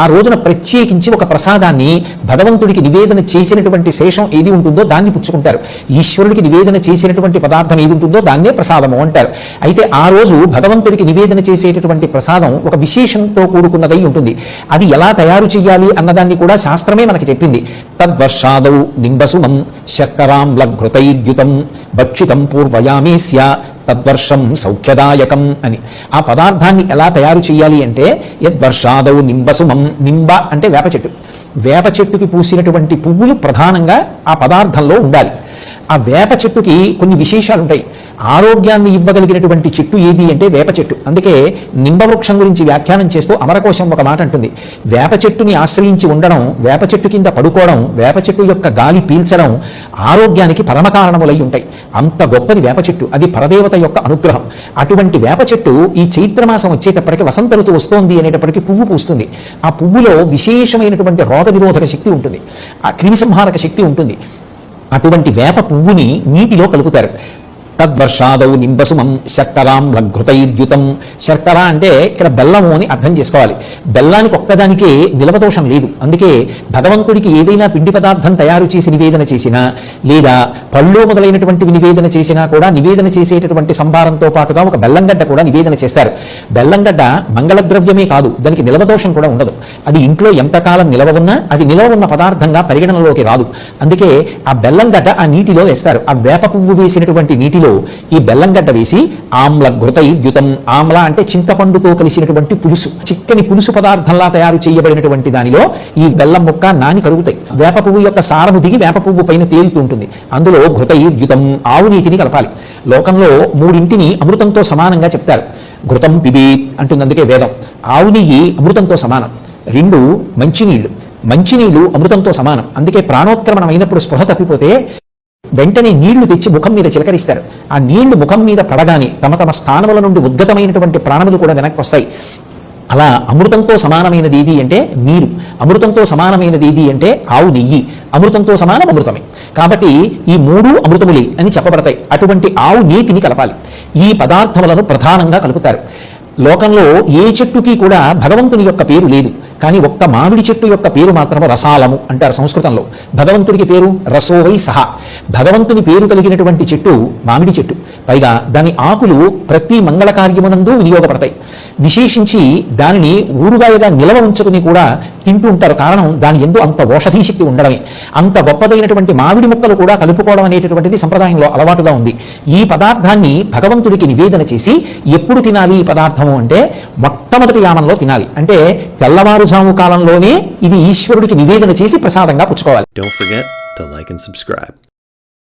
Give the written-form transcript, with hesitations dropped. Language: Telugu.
ఆ రోజున ప్రత్యేకించి ఒక ప్రసాదాన్ని భగవంతుడికి నివేదన చేసినటువంటి శేషం ఏది ఉంటుందో దాన్ని పుచ్చుకుంటారు. ఈశ్వరుడికి నివేదన చేసినటువంటి పదార్థం ఏది ఉంటుందో దాన్నే ప్రసాదము అంటారు. అయితే ఆ రోజు భగవంతుడికి నివేదన చేసేటటువంటి ప్రసాదం ఒక విశేషంతో కూడుకున్నదై ఉంటుంది. అది ఎలా తయారు చేయాలి అన్నదాన్ని కూడా శాస్త్రమే మనకి చెప్పింది. తద్వర్షాదౌ నింబసుమం శర్కరాంలఘృతైర్యుతం భక్షితం పూర్వయామేస్య తద్వర్షం సౌఖ్యదాయకం అని. ఆ పదార్థాన్ని ఎలా తయారు చేయాలి అంటే యద్వర్షాదౌ నింబసుమం. నింబ అంటే వేప చెట్టు. వేప చెట్టుకి పూసినటువంటి పువ్వులు ప్రధానంగా ఆ పదార్థంలో ఉండాలి. ఆ వేప చెట్టుకి కొన్ని విశేషాలు ఉంటాయి. ఆరోగ్యాన్ని ఇవ్వగలిగినటువంటి చెట్టు ఏది అంటే వేప చెట్టు. అందుకే నింబవృక్షం గురించి వ్యాఖ్యానం చేస్తూ అమరకోశం ఒక మాట అంటుంది, వేప చెట్టుని ఆశ్రయించి ఉండడం, వేప చెట్టు కింద పడుకోవడం, వేప చెట్టు యొక్క గాలి పీల్చడం ఆరోగ్యానికి పరమకారణములై ఉంటాయి. అంత గొప్పది వేప చెట్టు. అది పరదేవత యొక్క అనుగ్రహం. అటువంటి వేప చెట్టు ఈ చైత్రమాసం వచ్చేటప్పటికి వసంత ఋతువు వస్తోంది అనేటప్పటికీ పువ్వు పూస్తుంది. ఆ పువ్వులో విశేషమైనటువంటి రోగ నిరోధక శక్తి ఉంటుంది, ఆ క్రిమిసంహారక శక్తి ఉంటుంది. అటువంటి వేప పువ్వుని నీటిలో కలుపుతారు. తద్వర్షాదౌ నింబసుమం శర్కరాంలఘృతైర్యుతం. శర్కర అంటే ఇక్కడ బెల్లము అని అర్థం చేసుకోవాలి. బెల్లానికి ఒక్కదానికే నిలవదోషం లేదు. అందుకే భగవంతుడికి ఏదైనా పిండి పదార్థం తయారు చేసి నివేదన చేసినా, లేదా పళ్ళు మొదలైనటువంటివి నివేదన చేసినా కూడా నివేదన చేసేటటువంటి సంభారంతో పాటుగా ఒక బెల్లంగడ్డ కూడా నివేదన చేస్తారు. బెల్లంగడ్డ మంగళద్రవ్యమే కాదు, దానికి నిలవదోషం కూడా ఉండదు. అది ఇంట్లో ఎంతకాలం నిలవ ఉన్నా అది నిలవ ఉన్న పదార్థంగా పరిగణనలోకి రాదు. అందుకే ఆ బెల్లంగడ్డ ఆ నీటిలో వేస్తారు. ఆ వేప పువ్వు వేసినటువంటి నీటిలో ఈ బెల్లంగడ్డ వేసి ఆమ్లఘృతైర్యుతం. ఆమ్ల అంటే చింతపండుతో కలిసినటువంటి పులుసు, చిక్కని పులుసు పదార్థంలా తయారు చేయబడినటువంటి దానిలో ఈ బెల్లం ముక్క నాని కరుగుతాయి. వేప పువ్వు యొక్క సారము దిగి వేప పువ్వు పైన తేలుతుంటుంది. అందులో ఘృతైర్యుతం, ఆవు నీతిని కలపాలి. లోకంలో మూడింటిని అమృతంతో సమానంగా చెప్తారు. ఘృతం పిబేత్ అంటుంది అందుకే వేదం. ఆవు నెయ్యి అమృతంతో సమానం. 2 మంచినీళ్లు, మంచినీళ్లు అమృతంతో సమానం. అందుకే ప్రాణోత్క్రమణం అయినప్పుడు స్పృహ తప్పిపోతే వెంటనే నీళ్లు తెచ్చి ముఖం మీద చిలకరిస్తారు. ఆ నీళ్లు ముఖం మీద పడగానే తమ తమ స్థానముల నుండి ఉద్గతమైనటువంటి ప్రాణములు కూడా వెనక్కి వస్తాయి. అలా అమృతంతో సమానమైనది ఏది అంటే నీరు, అమృతంతో సమానమైనది ఏది అంటే ఆవు నెయ్యి, అమృతంతో సమానం అమృతమే. కాబట్టి ఈ 3 అమృతములే అని చెప్పబడతాయి. అటువంటి ఆవు నీతిని కలపాలి. ఈ పదార్థములను ప్రధానంగా కలుపుతారు. లోకంలో ఏ చెట్టుకి కూడా భగవంతుని యొక్క పేరు లేదు, కానీ ఒక్క మామిడి చెట్టు యొక్క పేరు మాత్రము రసాలము అంటారు సంస్కృతంలో. భగవంతుడికి పేరు రసోవై సహా. భగవంతుని పేరు కలిగినటువంటి చెట్టు మామిడి చెట్టు. పైగా దాని ఆకులు ప్రతి మంగళ కార్యమునందు వినియోగపడతాయి. విశేషించి దానిని ఊరుగాయగా నిలవ ఉంచుకుని కూడా తింటూ ఉంటారు. కారణం దాని యందు అంత ఓషధీ శక్తి ఉండడమే. అంత గొప్పదైనటువంటి మామిడి ముక్కలు కూడా కలుపుకోవడం అనేటటువంటిది సంప్రదాయంలో అలవాటుగా ఉంది. ఈ పదార్థాన్ని భగవంతుడికి నివేదన చేసి ఎప్పుడు తినాలి ఈ పదార్థము అంటే మొట్టమొదటి యామంలో తినాలి. అంటే తెల్లవారుజాము కాలంలోనే ఇది ఈశ్వరుడికి నివేదన చేసి ప్రసాదంగా పుచ్చుకోవాలి. Don't forget to like and subscribe.